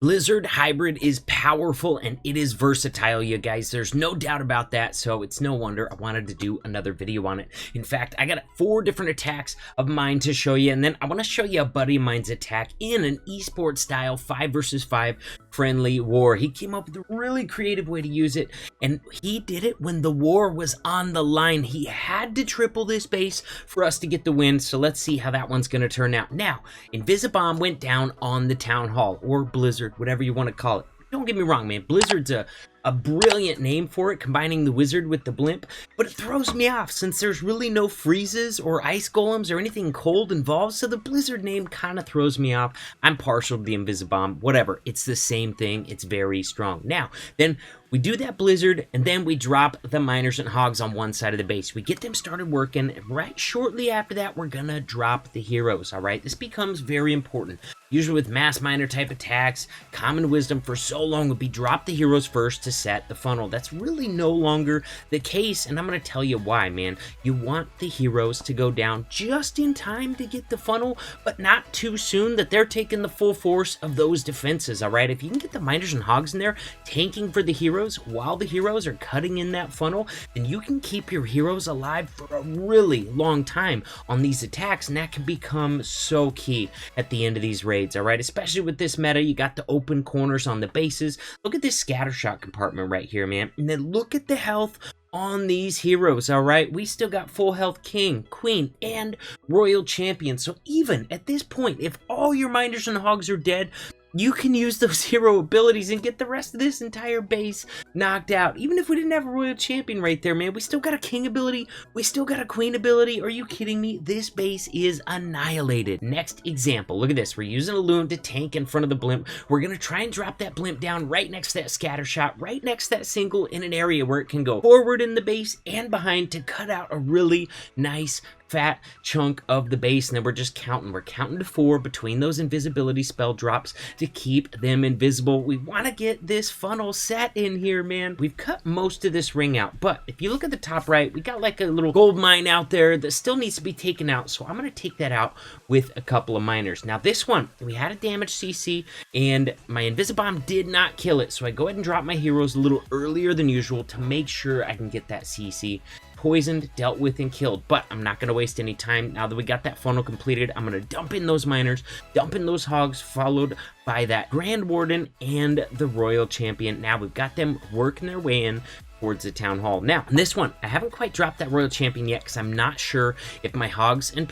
Blizzard Hybrid is powerful and it is versatile, you guys. There's no doubt about that, so it's no wonder I wanted to do another video on it. In fact, I got 4 different attacks of mine to show you, and then I want to show you a buddy of mine's attack in an esports style 5 versus 5 friendly war. He came up with a really creative way to use it, and he did it when the war was on the line. He had to triple this base for us to get the win, so let's see how that one's going to turn out. Now, Invisibomb went down on the Town Hall, or Blizzard, whatever you want to call it. Don't get me wrong, man. Blizzard's a brilliant name for it, combining the wizard with the blimp, but it throws me off since there's really no freezes or ice golems or anything cold involved, so the Blizzard name kind of throws me off. I'm partial to the Invisibomb, whatever. It's the same thing. It's very strong. Now, then we do that Blizzard, and then we drop the miners and hogs on one side of the base. We get them started working, and right shortly after that, we're gonna drop the heroes, all right? This becomes very important. Usually with mass miner type attacks, common wisdom for so long would be drop the heroes first to set the funnel. That's really no longer the case, and I'm going to tell you why, man. You want the heroes to go down just in time to get the funnel, but not too soon that they're taking the full force of those defenses, all right? If you can get the miners and hogs in there tanking for the heroes while the heroes are cutting in that funnel, then you can keep your heroes alive for a really long time on these attacks, and that can become so key at the end of these raids, all right? Especially with this meta, you got the open corners on the bases. Look at this scatter shot compartment right here, man, and then look at the health on these heroes, all right? We still got full health king, queen, and royal champion. So even at this point, if all your miners and hogs are dead, you can use those hero abilities and get the rest of this entire base knocked out. Even if we didn't have a royal champion right there, man, we still got a king ability, we still got a queen ability. Are you kidding me? This base is annihilated. Next example, look at this. We're using a loon to tank in front of the blimp. We're gonna try and drop that blimp down right next to that scatter shot, right next to that single, in an area where it can go forward in the base and behind to cut out a really nice fat chunk of the base. And then we're just counting. We're counting to 4 between those invisibility spell drops to keep them invisible. We want to get this funnel set in here, man. We've cut most of this ring out, but if you look at the top right, we got like a little gold mine out there that still needs to be taken out, so I'm going to take that out with a couple of miners. Now this one, we had a damage CC, and my Invisibomb did not kill it, so I go ahead and drop my heroes a little earlier than usual to make sure I can get that CC poisoned, dealt with, and killed. But I'm not going to waste any time. Now that we got that funnel completed, I'm going to dump in those miners, dump in those hogs, followed by that Grand Warden and the Royal Champion. Now we've got them working their way in towards the Town Hall. Now, in this one, I haven't quite dropped that Royal Champion yet because I'm not sure if my hogs and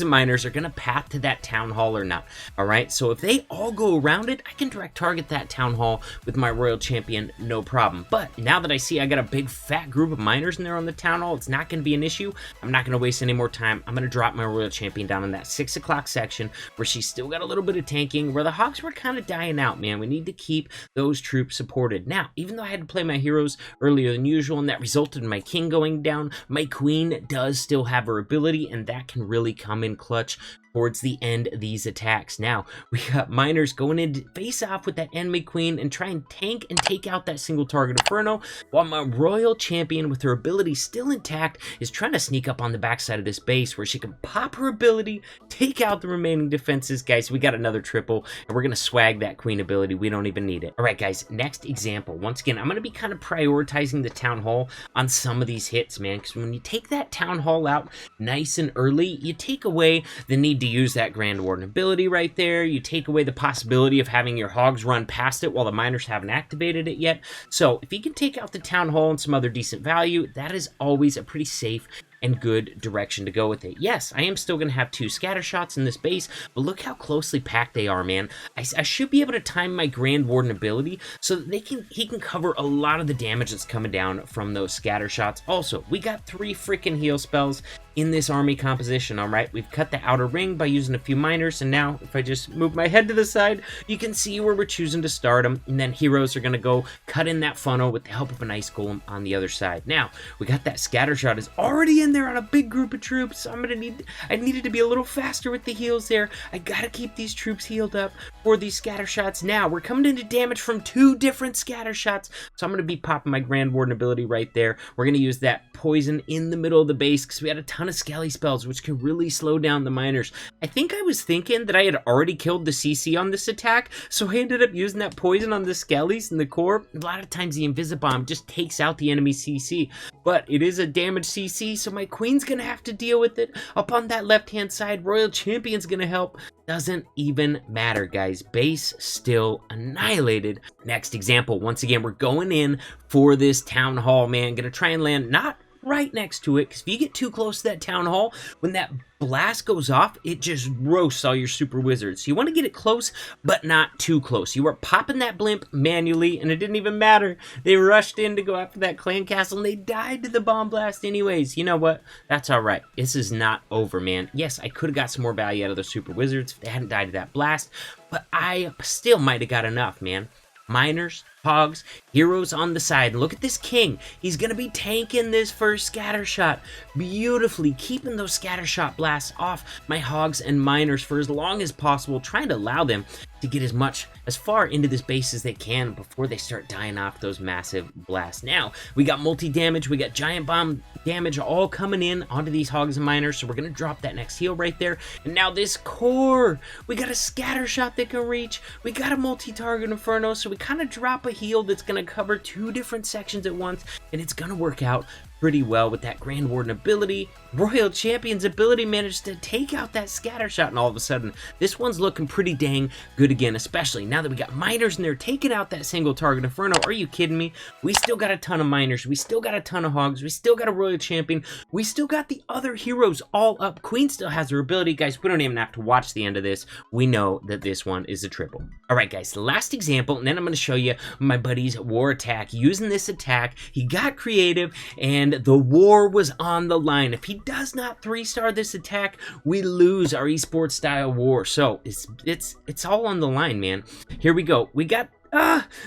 miners are going to path to that Town Hall or not. All right, so if they all go around it, I can direct target that Town Hall with my Royal Champion, no problem. But now that I see I got a big fat group of miners in there on the Town Hall, it's not going to be an issue. I'm not going to waste any more time. I'm going to drop my Royal Champion down in that 6 o'clock section where she's still got a little bit of tanking, where the hogs were kind of dying out, man. We need to keep those troops supported. Now, even though I had to play my heroes earlier than usual, and that resulted in my king going down, my queen does still have her ability, and that can really come in clutch towards the end of these attacks. Now, we got miners going in to face off with that enemy queen and try and tank and take out that single target Inferno, while my royal champion, with her ability still intact, is trying to sneak up on the backside of this base where she can pop her ability, take out the remaining defenses. Guys, we got another triple, and we're going to swag that queen ability. We don't even need it. All right, guys, next example. Once again, I'm going to be kind of prioritizing the Town Hall on some of these hits, man, because when you take that Town Hall out nice and early, you take away the need to use that Grand Warden ability right there. You take away the possibility of having your hogs run past it while the miners haven't activated it yet. So if you can take out the Town Hall and some other decent value, that is always a pretty safe and good direction to go with it. Yes, I am still going to have 2 scatter shots in this base, but look how closely packed they are, man. I should be able to time my Grand Warden ability so that he can cover a lot of the damage that's coming down from those scatter shots. Also, we got 3 freaking heal spells in this army composition, all right? We've cut the outer ring by using a few miners, and now if I just move my head to the side, you can see where we're choosing to start them, and then heroes are going to go cut in that funnel with the help of an ice golem on the other side. Now, we got that scatter shot is already in there on a big group of troops, so I needed to be a little faster with the heals there. I gotta keep these troops healed up for these scatter shots. Now we're coming into damage from 2 different scatter shots, so I'm going to be popping my Grand Warden ability right there. We're going to use that poison in the middle of the base because we had a ton of skelly spells, which can really slow down the miners. I think I was thinking that I had already killed the CC on this attack, so I ended up using that poison on the skellies and the core. A lot of times the Invisibomb just takes out the enemy CC, but it is a damaged CC, so my queen's going to have to deal with it. Up on that left-hand side, Royal Champion's going to help. Doesn't even matter, guys. Base still annihilated. Next example, once again, we're going in for this town hall, man. Gonna try and land not right next to it, because if you get too close to that town hall, when that blast goes off, it just roasts all your super wizards. So you want to get it close, but not too close. You are popping that blimp manually, and it didn't even matter. They rushed in to go after that clan castle, and they died to the bomb blast anyways. You know what? That's all right. This is not over, man. Yes, I could have got some more value out of the super wizards if they hadn't died to that blast, but I still might have got enough, man. Miners, hogs, heroes on the side. And look at this king. He's going to be tanking this first scatter shot beautifully, keeping those scatter shot blasts off my hogs and miners for as long as possible, trying to allow them to get as far into this base as they can before they start dying off those massive blasts. Now, we got multi-damage, we got giant bomb damage all coming in onto these hogs and miners, so we're going to drop that next heal right there. And now this core, we got a scatter shot that can reach, we got a multi-target inferno, so we kind of drop a heal that's going to cover 2 different sections at once, and it's going to work out pretty well with that Grand Warden ability. Royal Champion's ability managed to take out that scatter shot, and all of a sudden, this one's looking pretty dang good again, especially now that we got miners in there taking out that single target inferno. Are you kidding me? We still got a ton of miners, we still got a ton of hogs, we still got a Royal Champion, we still got the other heroes all up. Queen still has her ability. Guys, we don't even have to watch the end of this. We know that this one is a triple. All right, guys, the last example, and then I'm going to show you my buddy's war attack. Using this attack, he got creative, and the war was on the line. If he does not 3-star this attack, we lose our esports style war. So it's all on the line, man. Here we go. We got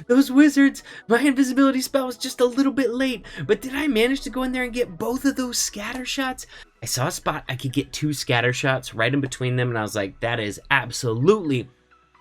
those wizards. My invisibility spell was just a little bit late, but did I manage to go in there and get both of those scatter shots? I saw a spot I could get 2 scatter shots right in between them, and I was like, that is absolutely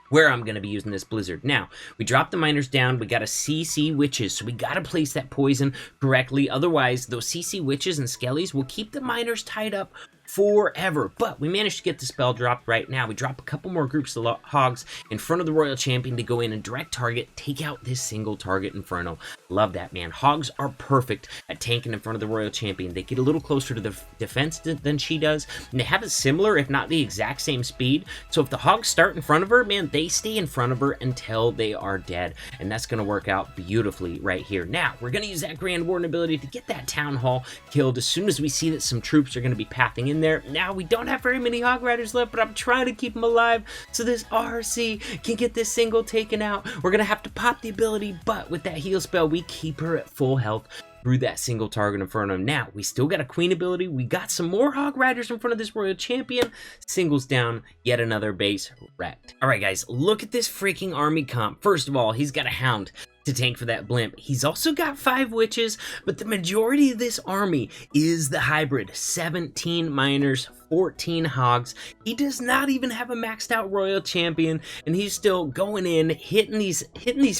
where I'm going to be using this blizzard. Now, we dropped the miners down, we got a CC witches, so we got to place that poison correctly. Otherwise, those CC witches and skellies will keep the miners tied up forever. But we managed to get the spell dropped right now. We drop a couple more groups of hogs in front of the Royal Champion to go in and direct target, take out this single target inferno. Love that, man. Hogs are perfect at tanking in front of the Royal Champion. They get a little closer to the defense than she does, and they have a similar, if not the exact same speed. So if the hogs start in front of her, man, they stay in front of her until they are dead, and that's going to work out beautifully right here. Now, we're going to use that Grand Warden ability to get that Town Hall killed as soon as we see that some troops are going to be pathing in there. Now, we don't have very many Hog Riders left, but I'm trying to keep them alive so this RC can get this single taken out. We're going to have to pop the ability, but with that heal spell, we keep her at full health through that single target inferno. Now, we still got a queen ability. We got some more Hog Riders in front of this Royal Champion. Singles down, yet another base wrecked. All right, guys, look at this freaking army comp. First of all, he's got a Hound to tank for that blimp. He's also got 5 witches, but the majority of this army is the hybrid. 17 miners, 14 hogs. He does not even have a maxed out Royal Champion, and he's still going in, hitting these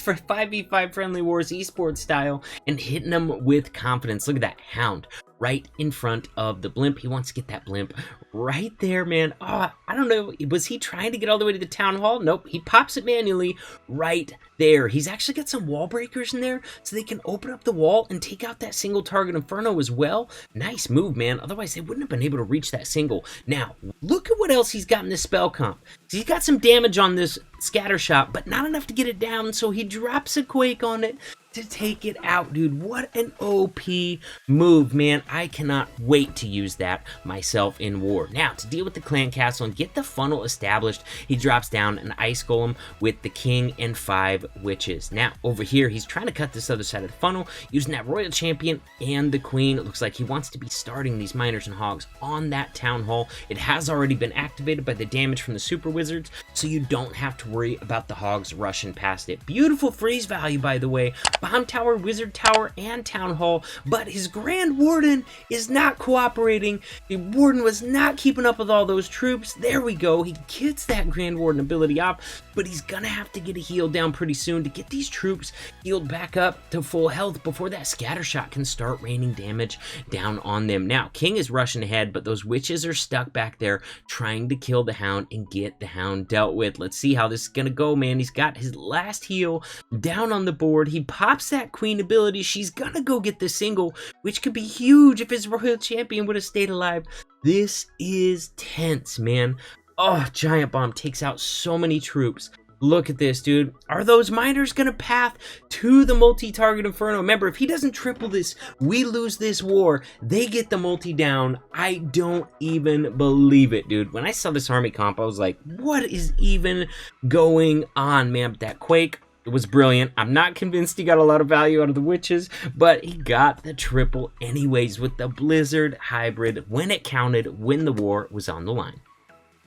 for 5v5 friendly wars esports style, and hitting them with confidence. Look at that Hound right in front of the blimp. He wants to get that blimp right there, man. Oh, I don't know. Was he trying to get all the way to the town hall? Nope. He pops it manually right there. He's actually got some wall breakers in there so they can open up the wall and take out that single target inferno as well. Nice move, man. Otherwise, they wouldn't have been able to reach that single. Now, look at what else he's got in this spell comp. He's got some damage on this scatter shot, but not enough to get it down, so he drops a quake on it to take it out, dude. What an OP move, man. I cannot wait to use that myself in war. Now, to deal with the clan castle and get the funnel established, he drops down an ice golem with the king and 5 witches. Now, over here, he's trying to cut this other side of the funnel using that Royal Champion and the queen. It looks like he wants to be starting these miners and hogs on that town hall. It has already been activated by the damage from the super wizards, so you don't have to worry about the hogs rushing past it. Beautiful freeze value, by the way, Bomb Tower, Wizard Tower, and Town Hall, but his Grand Warden is not cooperating. The Warden was not keeping up with all those troops. There we go. He gets that Grand Warden ability off, but he's gonna have to get a heal down pretty soon to get these troops healed back up to full health before that scatter shot can start raining damage down on them. Now, King is rushing ahead, but those witches are stuck back there trying to kill the Hound and get the Hound dealt with. Let's see how this is gonna go, man. He's got his last heal down on the board. He pops that Queen ability. She's gonna go get the single, which could be huge if his Royal Champion would have stayed alive. This is tense, man. Oh, Giant Bomb takes out so many troops. Look at this, dude. Are those miners gonna path to the multi-target Inferno? Remember, if he doesn't triple this, we lose this war. They get the multi down. I don't even believe it, dude. When I saw this army comp, I was like, what is even going on, man? But that Quake, it was brilliant. I'm not convinced he got a lot of value out of the witches, but he got the triple anyways with the Blizzard hybrid when it counted, when the war was on the line.